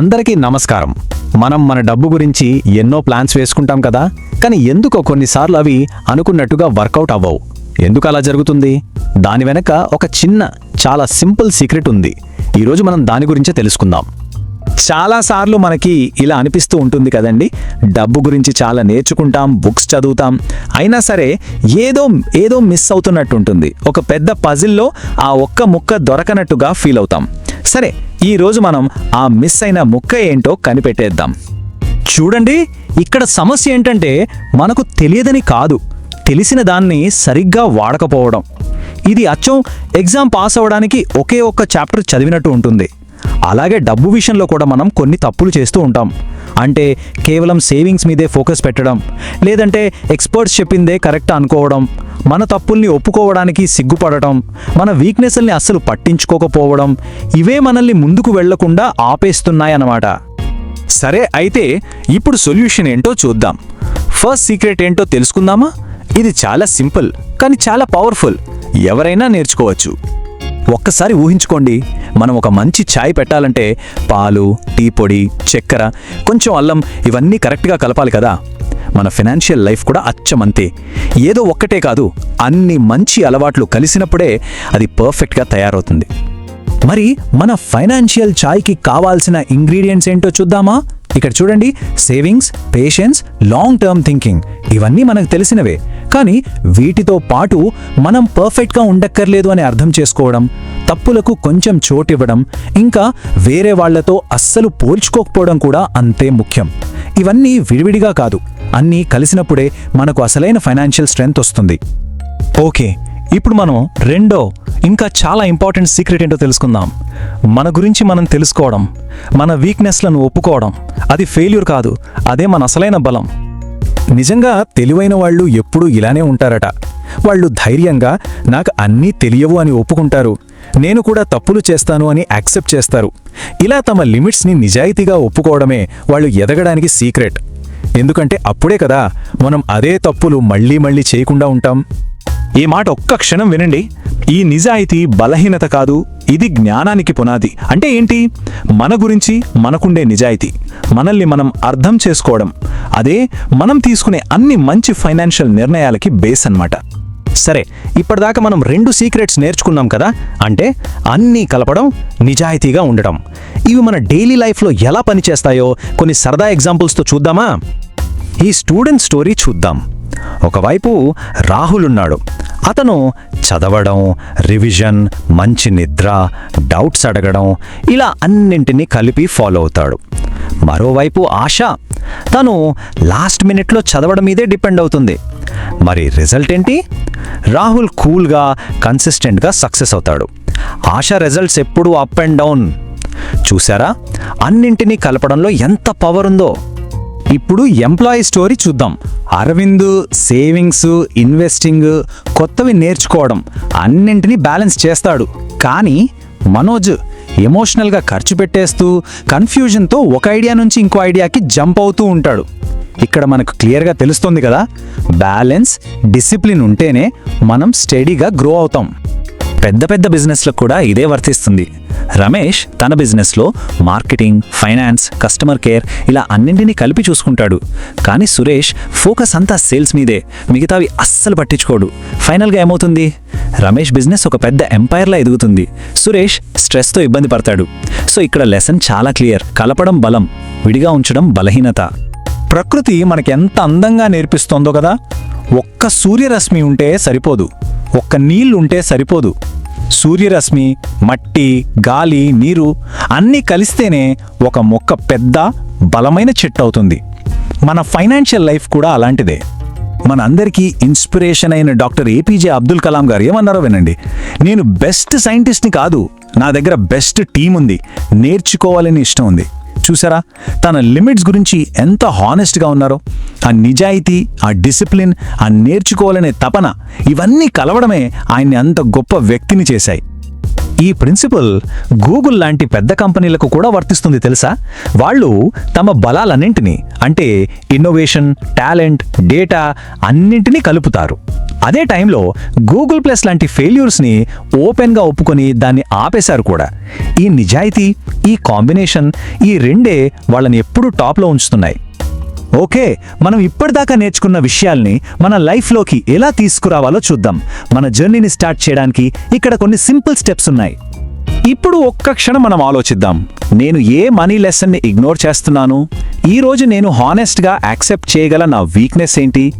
అందరికీ నమస్కారం. మనం మన డబ్బు గురించి ఎన్నో ప్లాన్స్ వేసుకుంటాం కదా, కానీ ఎందుకో కొన్నిసార్లు అవి అనుకున్నట్టుగా వర్కౌట్ అవ్వవు. ఎందుకు అలా జరుగుతుంది? దాని వెనక ఒక చిన్న, చాలా సింపుల్ సీక్రెట్ ఉంది. ఈరోజు మనం దాని గురించే తెలుసుకుందాం. చాలాసార్లు మనకి ఇలా అనిపిస్తూ ఉంటుంది కదండి, డబ్బు గురించి చాలా నేర్చుకుంటాం, బుక్స్ చదువుతాం, అయినా సరే ఏదో మిస్ అవుతున్నట్టుంటుంది. ఒక పెద్ద పజిల్లో ఆ ఒక్క ముక్క దొరకనట్టుగా ఫీల్ అవుతాం. సరే, ఈరోజు మనం ఆ మిస్ అయిన ముక్క ఏంటో కనిపెట్టేద్దాం. చూడండి, ఇక్కడ సమస్య ఏంటంటే మనకు తెలియదని కాదు, తెలిసిన దాన్ని సరిగ్గా వాడకపోవడం. ఇది అచ్చం ఎగ్జామ్ పాస్ అవ్వడానికి ఒకే ఒక్క చాప్టర్ చదివినట్టు ఉంటుంది. అలాగే డబ్బు విషయంలో కూడా మనం కొన్ని తప్పులు చేస్తూ ఉంటాం. అంటే కేవలం సేవింగ్స్ మీదే ఫోకస్ పెట్టడం, లేదంటే ఎక్స్పర్ట్స్ చెప్పిందే కరెక్ట్ అనుకోవడం, మన తప్పుల్ని ఒప్పుకోవడానికి సిగ్గుపడటం, మన వీక్నెస్ల్ని అస్సలు పట్టించుకోకపోవడం, ఇవే మనల్ని ముందుకు వెళ్లకుండా ఆపేస్తున్నాయన్నమాట. సరే, అయితే ఇప్పుడు సొల్యూషన్ ఏంటో చూద్దాం. ఫస్ట్ సీక్రెట్ ఏంటో తెలుసుకుందామా? ఇది చాలా సింపుల్, కానీ చాలా పవర్ఫుల్. ఎవరైనా నేర్చుకోవచ్చు. ఒక్కసారి ఊహించుకోండి, మనం ఒక మంచి ఛాయ్ పెట్టాలంటే పాలు, టీ పొడి, చక్కెర, కొంచెం అల్లం, ఇవన్నీ కరెక్ట్గా కలపాలి కదా. మన ఫైనాన్షియల్ లైఫ్ కూడా అచ్చమంతే. ఏదో ఒక్కటే కాదు, అన్ని మంచి అలవాట్లు కలిసినప్పుడే అది పర్ఫెక్ట్గా తయారవుతుంది. మరి మన ఫైనాన్షియల్ ఛాయ్కి కావాల్సిన ఇంగ్రీడియంట్స్ ఏంటో చూద్దామా? ఇక్కడ చూడండి, savings, patience, long term thinking, ఇవన్నీ మనకు తెలిసినవే. కానీ వీటితో పాటు మనం పర్ఫెక్ట్గా ఉండక్కర్లేదు అని అర్థం చేసుకోవడం, తప్పులకు కొంచెం చోటివ్వడం, ఇంకా వేరే వాళ్లతో అస్సలు పోల్చుకోకపోవడం కూడా అంతే ముఖ్యం. ఇవన్నీ విడివిడిగా కాదు, అన్నీ కలిసినప్పుడే మనకు అసలైన ఫైనాన్షియల్ స్ట్రెంగ్త్ వస్తుంది. ఓకే, ఇప్పుడు మనం రెండో, ఇంకా చాలా ఇంపార్టెంట్ సీక్రెట్ ఏంటో తెలుసుకుందాం. మన గురించి మనం తెలుసుకోవడం, మన వీక్నెస్లను ఒప్పుకోవడం. అది ఫెయిల్యూర్ కాదు, అదే మన అసలైన బలం. నిజంగా తెలివైన వాళ్ళు ఎప్పుడూ ఇలానే ఉంటారట. వాళ్ళు ధైర్యంగా నాకు అన్నీ తెలియవు అని ఒప్పుకుంటారు, నేను కూడా తప్పులు చేస్తాను అని యాక్సెప్ట్ చేస్తారు. ఇలా తమ లిమిట్స్ని నిజాయితీగా ఒప్పుకోవడమే వాళ్ళు ఎదగడానికి సీక్రెట్. ఎందుకంటే అప్పుడే కదా మనం అదే తప్పులు మళ్ళీ మళ్ళీ చేయకుండా ఉంటాం. ఈ మాట ఒక్క క్షణం వినండి. ఈ నిజాయితీ బలహీనత కాదు, ఇది జ్ఞానానికి పునాది. అంటే ఏంటి? మన గురించి మనకుండే నిజాయితీ, మనల్ని మనం అర్థం చేసుకోవడం, అదే మనం తీసుకునే అన్ని మంచి ఫైనాన్షియల్ నిర్ణయాలకి బేస్ అన్నమాట. సరే, ఇప్పటిదాకా మనం 2 సీక్రెట్స్ నేర్చుకున్నాం కదా. అంటే అన్నీ కలపడం, నిజాయితీగా ఉండటం. ఇవి మన డైలీ లైఫ్లో ఎలా పనిచేస్తాయో కొన్ని సరదా ఎగ్జాంపుల్స్తో చూద్దామా? ఈ స్టూడెంట్ స్టోరీ చూద్దాం. ఒకవైపు రాహుల్ ఉన్నాడు. అతను చదవడం, రివిజన్, మంచి నిద్ర, డౌట్స్ అడగడం, ఇలా అన్నింటినీ కలిపి ఫాలో అవుతాడు. మరోవైపు ఆశ, తను లాస్ట్ మినిట్లో చదవడం మీదే డిపెండ్ అవుతుంది. మరి రిజల్ట్ ఏంటి? రాహుల్ కూల్గా, కన్సిస్టెంట్గా సక్సెస్ అవుతాడు. ఆశ రిజల్ట్స్ ఎప్పుడూ అప్ అండ్ డౌన్. చూసారా, అన్నింటినీ కలపడంలో ఎంత పవర్ ఉందో. ఇప్పుడు ఎంప్లాయీ స్టోరీ చూద్దాం. అరవింద్ సేవింగ్స్, ఇన్వెస్టింగ్, కొత్తవి నేర్చుకోవడం, అన్నింటినీ బ్యాలెన్స్ చేస్తాడు. కానీ మనోజ్ ఎమోషనల్గా ఖర్చు పెట్టేస్తూ కన్ఫ్యూజన్తో ఒక ఐడియా నుంచి ఇంకో ఐడియాకి జంప్ అవుతూ ఉంటాడు. ఇక్కడ మనకు క్లియర్గా తెలుస్తుంది కదా, బ్యాలెన్స్, డిసిప్లిన్ ఉంటేనే మనం స్టడీగా గ్రో అవుతాం. పెద్ద పెద్ద బిజినెస్లకు కూడా ఇదే వర్తిస్తుంది. రమేష్ తన బిజినెస్లో మార్కెటింగ్, ఫైనాన్స్, కస్టమర్ కేర్, ఇలా అన్నింటినీ కలిపి చూసుకుంటాడు. కానీ సురేష్ ఫోకస్ అంతా సేల్స్ మీదే, మిగతావి అస్సలు పట్టించుకోడు. ఫైనల్గా ఏమవుతుంది? రమేష్ బిజినెస్ ఒక పెద్ద ఎంపైర్లా ఎదుగుతుంది, సురేష్ స్ట్రెస్తో ఇబ్బంది పడతాడు. సో ఇక్కడ లెసన్ చాలా క్లియర్. కలపడం బలం, విడిగా ఉంచడం బలహీనత. ప్రకృతి మనకెంత అందంగా నేర్పిస్తోందో కదా. ఒక్క సూర్యరశ్మి ఉంటే సరిపోదు, ఒక్క నీళ్లు ఉంటే సరిపోదు. సూర్యరశ్మి, మట్టి, గాలి, నీరు అన్నీ కలిస్తేనే ఒక మొక్క పెద్ద బలమైన చెట్టు అవుతుంది. మన ఫైనాన్షియల్ లైఫ్ కూడా అలాంటిదే. మనందరికీ ఇన్స్పిరేషన్ అయిన డాక్టర్ ఏపీజే అబ్దుల్ కలాం గారు ఏమన్నారో వినండి. నేను బెస్ట్ సైంటిస్ట్ని కాదు, నా దగ్గర బెస్ట్ టీం ఉంది, నేర్చుకోవాలని ఇష్టం ఉంది. చూసారా, తన లిమిట్స్ గురించి ఎంత హానెస్ట్గా ఉన్నారో. ఆ నిజాయితీ, ఆ డిసిప్లిన్, ఆ నేర్చుకోవాలనే తపన, ఇవన్నీ కలవడమే ఆయన్ని అంత గొప్ప వ్యక్తిని చేశాయి. ఈ ప్రిన్సిపల్ గూగుల్ లాంటి పెద్ద కంపెనీలకు కూడా వర్తిస్తుంది తెలుసా. వాళ్ళు తమ బలాలన్నింటినీ, అంటే ఇన్నోవేషన్, టాలెంట్, డేటా అన్నింటినీ కలుపుతారు. అదే టైంలో గూగుల్ ప్లస్ లాంటి ఫెయిల్యూర్స్ని ఓపెన్గా ఒప్పుకొని దాన్ని ఆపేశారు కూడా. ఈ నిజాయితీ, ఈ కాంబినేషన్, ఈ రెండే వాళ్ళని ఎప్పుడూ టాప్లో ఉంచుతున్నాయి. ఓకే, మనం ఇప్పటిదాకా నేర్చుకున్న విషయాల్ని మన లైఫ్లోకి ఎలా తీసుకురావాలో చూద్దాం. మన జర్నీని స్టార్ట్ చేయడానికి ఇక్కడ కొన్ని సింపుల్ స్టెప్స్ ఉన్నాయి. ఇప్పుడు ఒక్క క్షణం మనం ఆలోచిద్దాం. నేను ఏ మనీ లెసన్ని ఇగ్నోర్ చేస్తున్నాను? ఈరోజు నేను హానెస్ట్గా యాక్సెప్ట్ చేయగల నా వీక్నెస్ ఏంటి?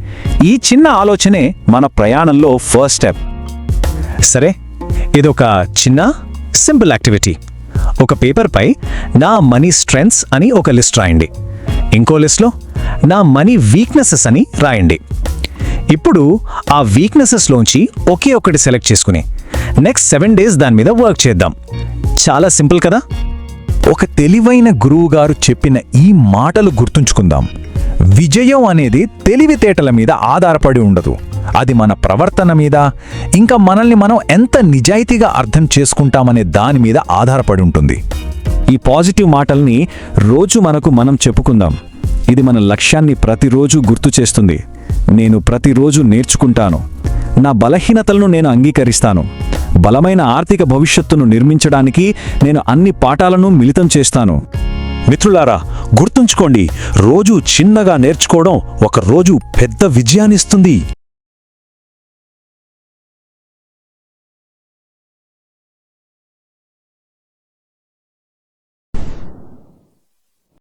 ఈ చిన్న ఆలోచనే మన ప్రయాణంలో ఫస్ట్ స్టెప్. సరే, ఇదొక చిన్న సింపుల్ యాక్టివిటీ. ఒక పేపర్పై నా మనీ స్ట్రెంగ్త్స్ అని ఒక లిస్ట్ రాయండి. ఇంకో లిస్ట్లో నా మనీ వీక్నెసెస్ అని రాయండి. ఇప్పుడు ఆ వీక్నెసెస్లోంచి ఒకే ఒకటి సెలెక్ట్ చేసుకుని నెక్స్ట్ 7 days దాని మీద వర్క్ చేద్దాం. చాలా సింపుల్ కదా? ఒక తెలివైన గురువుగారు చెప్పిన ఈ మాటలు గుర్తుంచుకుందాం. విజయం అనేది తెలివితేటల మీద ఆధారపడి ఉండదు. అది మన ప్రవర్తన మీద, ఇంకా మనల్ని మనం ఎంత నిజాయితీగా అర్థం చేసుకుంటామనే దాని మీద ఆధారపడి ఉంటుంది. ఈ పాజిటివ్ మాటల్ని రోజు మనం చెప్పుకుందాం. ఇది మన లక్ష్యాన్ని ప్రతిరోజు గుర్తు చేస్తుంది. నేను ప్రతిరోజు నేర్చుకుంటాను. నా బలహీనతలను నేను అంగీకరిస్తాను. బలమైన ఆర్థిక భవిష్యత్తును నిర్మించడానికి నేను అన్ని పాఠాలను మిళితం చేస్తాను. మిత్రులారా, గుర్తుంచుకోండి, రోజు చిన్నగా నేర్చుకోవడం ఒక రోజు పెద్ద విజయాన్నిస్తుంది.